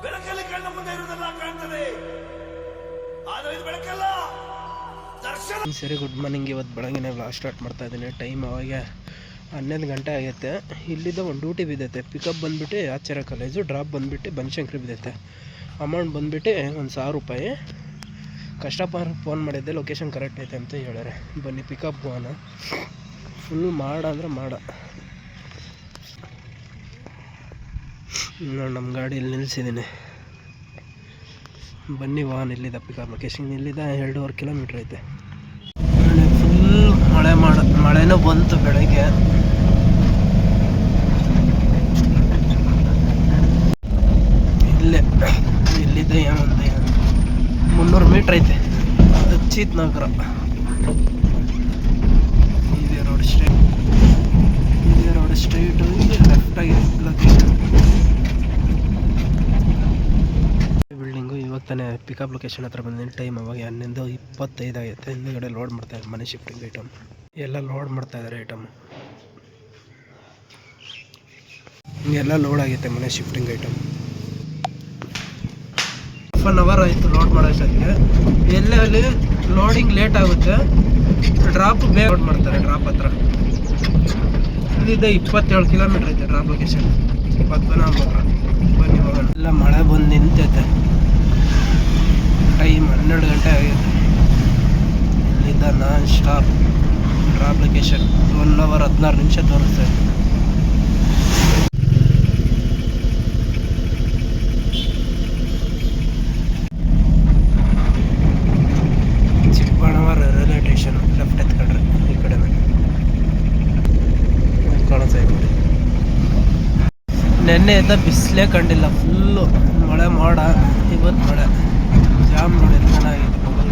ಬೆಳಕಲ್ಲಿ ಕಣ್ಣ ಮುಂದೆ ಇರುವುದೆಲ್ಲ ಕಾಣ್ತದೆ, ಆದರೆ ಇದು ಬೆಳಕಲ್ಲ, ದರ್ಶನ. ಸರಿ, ಗುಡ್ ಮಾರ್ನಿಂಗ್. ಇವತ್ತು ಬೆಳಗ್ಗೆ ವ್ಲಾಗ್ ಸ್ಟಾರ್ಟ್ ಮಾಡ್ತಾ ಇದ್ದೀನಿ. ಟೈಮ್ ಅವಾಗ 11 ಗಂಟೆ ಆಗೈತೆ. ಇಲ್ಲಿದ್ದ ಒಂದು ಡ್ಯೂಟಿ ಬಿದ್ದೈತೆ. ಪಿಕಪ್ ಬಂದುಬಿಟ್ಟು ಆಚಾರ್ಯ ಕಾಲೇಜು, ಡ್ರಾಪ್ ಬಂದುಬಿಟ್ಟು ಬನಶಂಕರಿ ಬಿದ್ದೈತೆ. ಅಮೌಂಟ್ ಬಂದುಬಿಟ್ಟು ಒಂದು 1000 ರೂಪಾಯಿ. ಕಷ್ಟಪಟ್ಟು ಫೋನ್ ಮಾಡಿದ್ದೆ, ಲೊಕೇಶನ್ ಕರೆಕ್ಟ್ ಐತೆ ಅಂತ ಹೇಳ್ಯಾರೆ. ಬನ್ನಿ ಪಿಕಪ್ ಹೋಗೋಣ. ಫುಲ್ ಮಾಡ ಅಂದರೆ ಮಾಡ. ನೋಡಿ, ನಮ್ಮ ಗಾಡಿ ಇಲ್ಲಿ ನಿಲ್ಲಿಸಿದ್ದೀನಿ. ಬನ್ನಿ ವಾಹನ ಇಲ್ಲಿದ್ದ ಪಿಕಪ್ ಲೊಕೇಶನ್ ಇಲ್ಲಿದ್ದ 2.5 ಕಿಲೋಮೀಟ್ರ್ ಐತೆ. ಫುಲ್ ಮಳೆನೂ ಬಂತು ಬೆಳಗ್ಗೆ. ಇಲ್ಲಿದ್ದ ಒಂದು 300 ಮೀಟ್ರ್ ಐತೆ. ಅಚ್ಚಿತ್ ನಗರ. ಇದೇ ರೋಡ್ ಸ್ಟ್ರೈಟ್ ಲೆಫ್ಟಾಗಿ ಬಿಲ್ಡಿಂಗು. ಇವಾಗ ತಾನೇ ಪಿಕಪ್ ಲೊಕೇಶನ್ ಹತ್ರ ಬಂದಿದ್ದೀನಿ. ಟೈಮ್ ಅವಾಗ 11:25 ಆಗೈತೆ. ಹಿಂದುಗಡೆ ಲೋಡ್ ಮಾಡ್ತಾಯಿದ್ದಾರೆ ಮನೆ ಶಿಫ್ಟಿಂಗ್ ಐಟಮ್ ಎಲ್ಲ ಲೋಡ್ ಮಾಡ್ತಾಯಿದ್ದಾರೆ. ಹಿಂಗೆಲ್ಲ ಲೋಡ್ ಆಗೈತೆ ಮನೆ shifting item. Half an hour ಆಯಿತು ಲೋಡ್ ಮಾಡೋಷ್ಟೊತ್ತಿಗೆ. ಎಲ್ಲೇ ಅಲ್ಲಿ ಲೋಡಿಂಗ್ ಲೇಟ್ ಆಗುತ್ತೆ, ಡ್ರಾಪ್ ಬೇಗ ಲೋಡ್ ಮಾಡ್ತಾರೆ. ಡ್ರಾಪ್ ಹತ್ರ ಇಲ್ಲಿದ್ದ 27 ಕಿಲೋಮೀಟ್ರ್ ಐತೆ ಡ್ರಾಪ್ ಲೊಕೇಶನ್. ಪದ್ಮನಾಭಪುರ. ಬನ್ನಿ ಹೋಗೋಣ. ಎಲ್ಲ ಮಳೆ ಬಂದು ನಿಂತೈತೆ. ಟೈಮ್ 12 ಗಂಟೆ ಆಗೈತೆ. ಇಲ್ಲಿದ್ದ non stop drop location 1 hour 16 ನಿಮಿಷ ತೋರಿಸ್ತಾ ಇದೆ. Chikkaballapura railway station. ಲೆಫ್ಟ್ ಎತ್ಕೊಂಡ್ರೆ ಈ ಕಡೆ ಕಾಣಿಸ್ತಾ ಇದೆ. ನೆನ್ನೆಯಿಂದ ಬಿಸಿಲೇ ಕಂಡಿಲ್ಲ. ಫುಲ್ಲು ಮಳೆ ಮಾಡ. ಇವತ್ತು ಮಳೆ ಜಾಮ್ ನೋಡಿ ಚೆನ್ನಾಗಿದೆ. ಮೊಬೈಲ್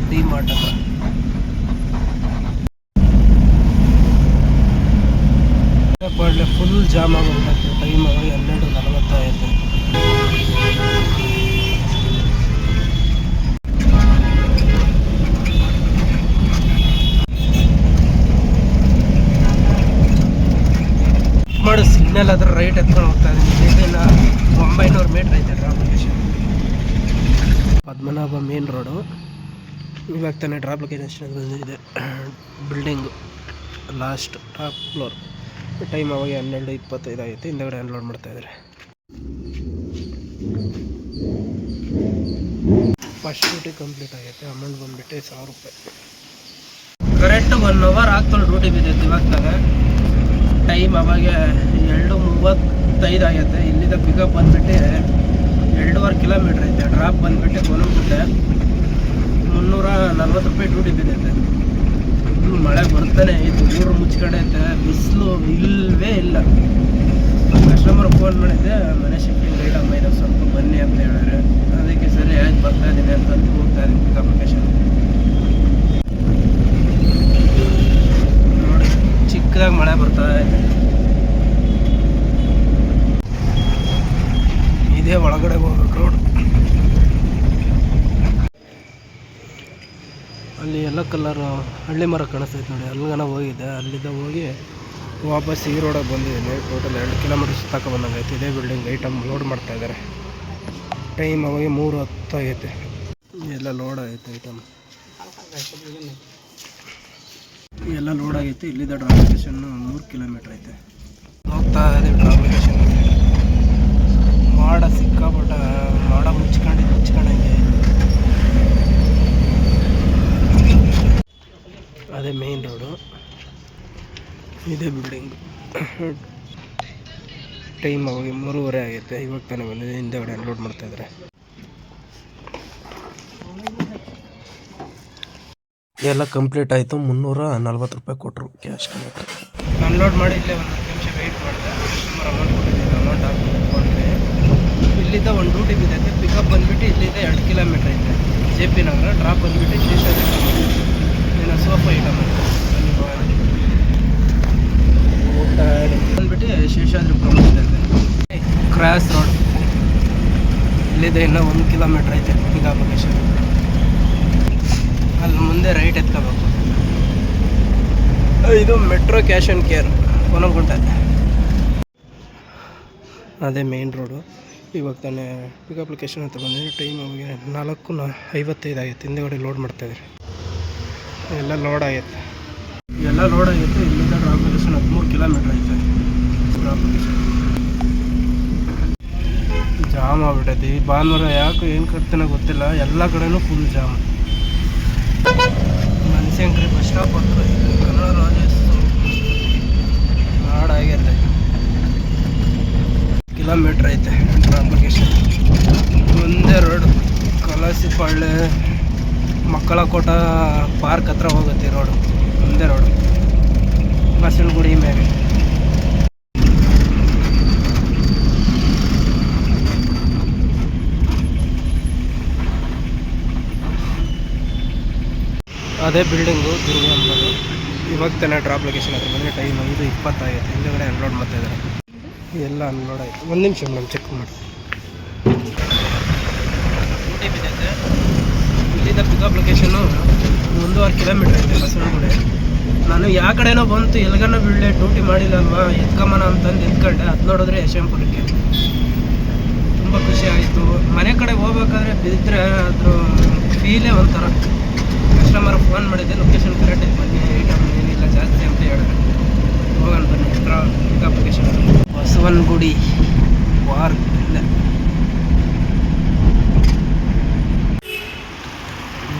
ಡಿ ಮಾರ್ಟ್ ಹತ್ರ ಫುಲ್ ಜಾಮ್ ಆಗೋಗ್ಬಿಟ್ಟೈತೆ. ಟೈಮ್ ಅವಾಗ 12:40 ಆಯಿತು. ಮಾಡು ಸಿಗ್ನಲ್ ಹತ್ರ ರೈಟ್ ಎತ್ಕೊಂಡು ಹೋಗ್ತಾ ಇದ್ದೀನಿ. 900 ಮೀಟ್ರ್ ಐತೆ drop location. Padmanabha main road. ಇವಾಗ ತಾನೇ ಡ್ರಾಪ್ ಲೊಕೇಶನ್ ಬಂದಿದೆ. Building last top floor. Time ಅವಾಗ 12:25 ಆಗೈತೆ. ಹಿಂದಗಡೆ ಅನ್ಲೋಡ್ ಮಾಡ್ತಾಯಿದ್ದಾರೆ. ಫಸ್ಟ್ ಡ್ಯೂಟಿ ಕಂಪ್ಲೀಟ್ ಆಗೈತೆ. ಅಮೌಂಟ್ ಬಂದುಬಿಟ್ಟು 1000 ರೂಪಾಯಿ. ಕರೆಕ್ಟ್ 1 ಅವರ್ ಆಗ್ತಾಳೆ ಡ್ಯೂಟಿ ಬಿದ್ದೈತೆ. ಇವಾಗ ತಾನೆ ಟೈಮ್ ಅವಾಗ 2:35 ಆಗೈತೆ. ಇಲ್ಲಿಂದ ಪಿಕಪ್ ಬಂದುಬಿಟ್ಟು 2.5 ಕಿಲೋಮೀಟ್ರ್ ಐತೆ. ಡ್ರಾಪ್ ಬಂದುಬಿಟ್ಟು ಗೋಲಂಬಿಟ್ಟೆ 340 ರೂಪಾಯಿ ಡ್ಯೂಟಿ ಬಿದ್ದೈತೆ. ಮಳೆ ಬರ್ತಾನೆ ಐತೆ. ಊರು ಮುಚ್ಕೊಂಡೈತೆ. ಬಿಸಿಲು ಇಲ್ಲವೇ ಇಲ್ಲ. ಕಸ್ಟಮರ್ ಫೋನ್ ಮಾಡಿದ್ದೆ, ಮನೆ ಶಿಫ್ಟಿಂಗ್ ಐಟಮ್ ಇದೆ ಸ್ವಲ್ಪ ಬನ್ನಿ ಅಂತ ಹೇಳಿದ್ರೆ, ಅದಕ್ಕೆ ಸರಿ ಆಯ್ತು ಬರ್ತಾ ಇದ್ದೀನಿ ಅಂತ ಹೋಗ್ತಾ ಇದ್ದೀನಿ ಪಿಕಪ್ ಲೊಕೇಶನ್. ನೋಡಿ, ಚಿಕ್ಕದಾಗಿ ಮಳೆ ಬರ್ತಾ ಇದೆ. ಇದೇ ಒಳಗಡೆ ಹೋಗ್ಬೇಕು ರೋಡ್. ಅಲ್ಲಿ ಎಲ್ಲ ಕಲರು ಹಳ್ಳಿ ಮರ ಕಾಣಿಸ್ತೈತೆ ನೋಡಿ. ಅಲ್ಲಿಗನ ಹೋಗಿದ್ದೆ. ಅಲ್ಲಿದ್ದ ಹೋಗಿ ವಾಪಸ್ ಈ ರೋಡಾಗಿ ಬಂದಿದ್ದೀನಿ. ಟೋಟಲ್ 2 ಕಿಲೋಮೀಟರ್ ಸುತ್ತಾಕ ಬಂದಂಗೆ. ಇದೇ ಬಿಲ್ಡಿಂಗ್ ಐಟಮ್ ಲೋಡ್ ಮಾಡ್ತಾಯಿದ್ದಾರೆ. ಟೈಮ್ ಅವಾಗ 3:10 ಆಗೈತೆ. ಎಲ್ಲ ಲೋಡ್ ಆಗೈತೆ ಐಟಮ್ ಎಲ್ಲ ಲೋಡ್ ಆಗೈತೆ. ಇಲ್ಲಿದ್ದ ಡ್ರಾಪ್ ಲೊಕೇಶನ್ 3 ಕಿಲೋಮೀಟ್ರ್ ಐತೆ. ಹೋಗ್ತಾ ಇದ್ದೀವಿ ಡ್ರಾಪ್ ಲೊಕೇಶನ್. ಮಾಡ ಸಿಕ್ಕಾಬಿಟ್ಟ ಮಾಡ ಮುಚ್ಕೊಂಡಂಗೆ. ಅದೇ ಮೇನ್ ರೋಡು. ಇದೇ ಬಿಲ್ಡಿಂಗ್. ಟೈಮ್ ಅವಾಗ 3:30 ಆಗೈತೆ. ಇವಾಗ ತಾನೇ ಬಂದಿದೆ. ಹಿಂದೆಗಡೆ ಅನ್ಲೋಡ್ ಮಾಡ್ತಾಯಿದ್ದಾರೆ. ಎಲ್ಲ ಕಂಪ್ಲೀಟ್ ಆಯಿತು. 340 ರೂಪಾಯಿ ಕೊಟ್ಟರು ಕ್ಯಾಶ್. ಅನ್ಲೋಡ್ ಮಾಡಿ ಇಲ್ಲೇ 1 ನಿಮಿಷ ವೆಯ್ಟ್ ಮಾಡಿದೆ. ಕಸ್ಟಮರ್ ಅಮೌಂಟ್ ಕೊಟ್ಟಿದ್ದೀನಿ. ಅಮೌಂಟ್ ಹಾಕ್ಕೊಂಡ್ರೆ ಇಲ್ಲಿದ್ದ ಒಂದು ಡ್ಯೂಟಿ ಬಿದ್ದೈತೆ. ಪಿಕಪ್ ಬಂದುಬಿಟ್ಟು ಇಲ್ಲಿಂದ 2 ಕಿಲೋಮೀಟ್ರ್ ಐತೆ. JP ನಗರ. ಡ್ರಾಪ್ ಬಂದುಬಿಟ್ಟು ಶೇಷಾದ್ರಿ ಏನೋ ಸೋಫಾ ಐಟಮ್ ಅಂತ ಬಂದುಬಿಟ್ಟು ಶೇಷಾದ್ರಿಪುರ ಐತೆ. Cross road. ಇಲ್ಲಿದ್ದ ಇನ್ನೂ 1 ಕಿಲೋಮೀಟ್ರ್ ಐತೆ ಪಿಕಪ್ ಲೊಕೇಶನ್. ಅಲ್ಲಿ ಮುಂದೆ ರೈಟ್ ಎತ್ಕೋಬೇಕು. ಇದು ಮೆಟ್ರೋ ಕ್ಯಾಶ್ ಆ್ಯಂಡ್ ಕೇರ್. 1 ಗಂಟೆ. ಅದೇ ಮೇನ್ ರೋಡು. ಇವಾಗ ತಾನೇ ಪಿಕಪ್ ಲೊಕೇಶನ್ ಅಂತ ಬಂದಿದೆ. ಟೈಮ್ ಅವಾಗ 4:55 ಆಗೈತೆ. ಹಿಂದೆಗಡೆ ಲೋಡ್ ಮಾಡ್ತಾಯಿದ್ದಾರೆ. ಎಲ್ಲ ಲೋಡ್ ಆಗೈತೆ. ಇಲ್ಲಿಂದ ಡ್ರಾಪ್ ಲೊಕೇಶನ್ 13 ಕಿಲೋಮೀಟ್ರ್ ಐತೆ. ಡ್ರಾಪ್ ಲೊಕೇಶನ್ ಜಾಮ್ ಆಗ್ಬಿಟ್ಟೈತಿ. ಈ ಭಾನುವಾರ ಯಾಕೆ ಏನು ಕಟ್ತಾನೋ ಗೊತ್ತಿಲ್ಲ, ಎಲ್ಲ ಕಡೆನೂ ಫುಲ್ ಜಾಮ್. ಮನಸಂಕ್ರಿ ಬಸ್ ಸ್ಟಾಪ್ ಹತ್ರ ಕನ್ನಡ ರಾಜ್ಯೋತ್ಸವ ಮಾಡಾಗೈತೆ. ಕಿಲೋಮೀಟ್ರ್ ಐತೆ ಡ್ರಾಪ್ ಲೊಕೇಶನ್. ಒಂದೇ ರೋಡ್ ಕಲಾಸಿಪಾಳ್ಯ ಮಕ್ಕಳ ಕೋಟ ಪಾರ್ಕ್ ಹತ್ರ ಹೋಗುತ್ತೆ ಈ ರೋಡು. ಒಂದೇ ರೋಡು ಬಸವನಗುಡಿ ಮೇಲೆ. ಅದೇ ಬಿಲ್ಡಿಂಗು ದುರ್ಗ ಅಂಬೋದು. ಇವಾಗ ತಾನೇ ಡ್ರಾಪ್ ಲೊಕೇಶನ್ ಹತ್ರ ಬಂದರೆ ಟೈಮ್ 5:20 ಆಗೈತೆ. ಹಿಂದೆಗಡೆ ಅನ್ಲೋಡ್ ಮಾಡ್ತಾಯಿದ್ದಾರೆ. ಎಲ್ಲ ಅನ್ಲೋಡ್ ಆಯಿತು. ಒಂದು ನಿಮಿಷ ಮೇಡಮ್ ಚೆಕ್ ಮಾಡಿ. ಊಟಿ ಬಿದ್ದೈತೆ. ಇಲ್ಲಿಂದ ಪಿಕಪ್ ಲೊಕೇಶನ್ನು 1.5 ಕಿಲೋಮೀಟ್ರ್ ಐತೆ ಬಸವನಗುಡಿ. ನಾನು ಯಾವ ಕಡೆನೋ ಬಂತು ಎಲ್ಗನ ಬೀಳಲೆ, ಡ್ಯೂಟಿ ಮಾಡಿಲ್ಲ ಅಲ್ವಾ, ಎತ್ಕೊಂಬನ ಅಂತಂದು ಎತ್ಕೊಂಡೆ. ಅದು ನೋಡಿದ್ರೆ ಯಶವಂತಪುರಕ್ಕೆ. ತುಂಬ ಖುಷಿ ಆಯಿತು. ಮನೆ ಕಡೆ ಹೋಗ್ಬೇಕಾದ್ರೆ ಬಿದ್ದರೆ ಅದ್ರ ಫೀಲೇ ಒಂಥರ. ಕಸ್ಟಮರ್ ಫೋನ್ ಮಾಡಿದ್ದೆ, ಲೊಕೇಶನ್ ಕರೆಕ್ಟಾಗಿ ಬನ್ನಿ, ಐಟಮ್ ಏನಿಲ್ಲ ಜಾಸ್ತಿ ಅಂತ ಹೇಳಿದ್ರೆ ಹೋಗೋಣ ಬನ್ನಿ. Pickup location Basavanagudi park.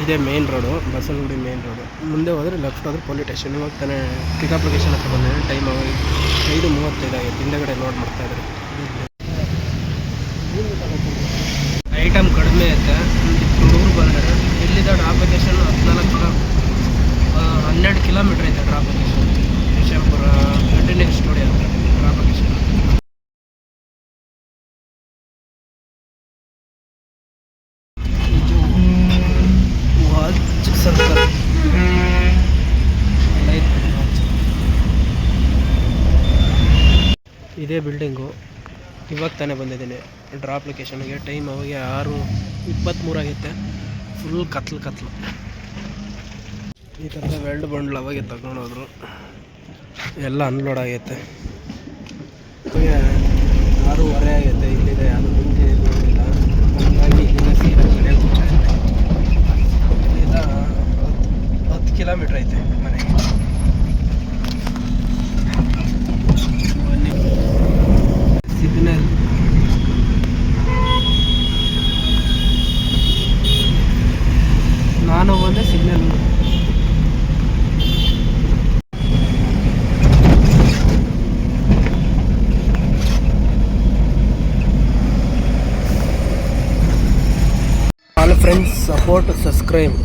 ಇದೇ main road, Basavanagudi main road. ಮುಂದೆ ಹೋದರೆ ಲೆಫ್ಟ್ ಹೋದ್ರೆ ಪೊಲೀಸ್ ಸ್ಟೇಷನ್. ಇವಾಗ ತಾನೇ ಪಿಕಪ್ ಲೊಕೇಶನ್ ಹತ್ರ ಬಂದರೆ ಟೈಮ್ 5:35 ಆಗೈತೆ. ಹಿಂದೆಗಡೆ ಲೋಡ್ ಮಾಡ್ತಾಯಿದ್ದಾರೆ. ಐಟಮ್ ಕಡಿಮೆ ಐತೆ. ಹುಡುಗರು ಬಂದರೆ ಇಲ್ಲಿದ್ದ ಡ್ರಾಪ್ ಲೊಕೇಶನ್ 12 ಕಿಲೋಮೀಟ್ರ್ ಐತೆ. Drop location Yeshwanthpur continue studio ಅಂತ ಡ್ರಾಪ್ ಲೊಕೇಶನ್. ವಾಚ್ ಸರ್ಕಲ್ ಇದೇ ಬಿಲ್ಡಿಂಗು. ಇವಾಗ ತಾನೇ ಬಂದಿದ್ದೀನಿ ಡ್ರಾಪ್ ಲೊಕೇಶನ್ಗೆ. ಟೈಮ್ ಅವಾಗ 6:23 ಆಗೈತೆ. ಫುಲ್ ಕತ್ಲು. ಈ ಥರದ ವೆಲ್ಡ್ ಬಂಡ್ಲ್ ಅವಾಗೆ ತಗೊಂಡೋದ್ರು. ಎಲ್ಲ ಅನ್ಲೋಡ್ ಆಗೈತೆ. 6:30 ಆಗೈತೆ. ಇಲ್ಲಿದೆ ಅದು ಮುಂಚೆ ನೋಡಿಲ್ಲ, ಹಾಗಾಗಿ ಇಲ್ಲಿಂದ ಸೀದಾ ಮನೆಗೆ ಹೋಗ್ತಾಯಿದ್ದೆ. ಇಲ್ಲಿಂದ 10 ಕಿಲೋಮೀಟ್ರ್ ಐತೆ ಮನೆಗೆ. ಸಿಗ್ನಲ್ ನಾನು ಬಂದೆ signal. All friends, support, subscribe.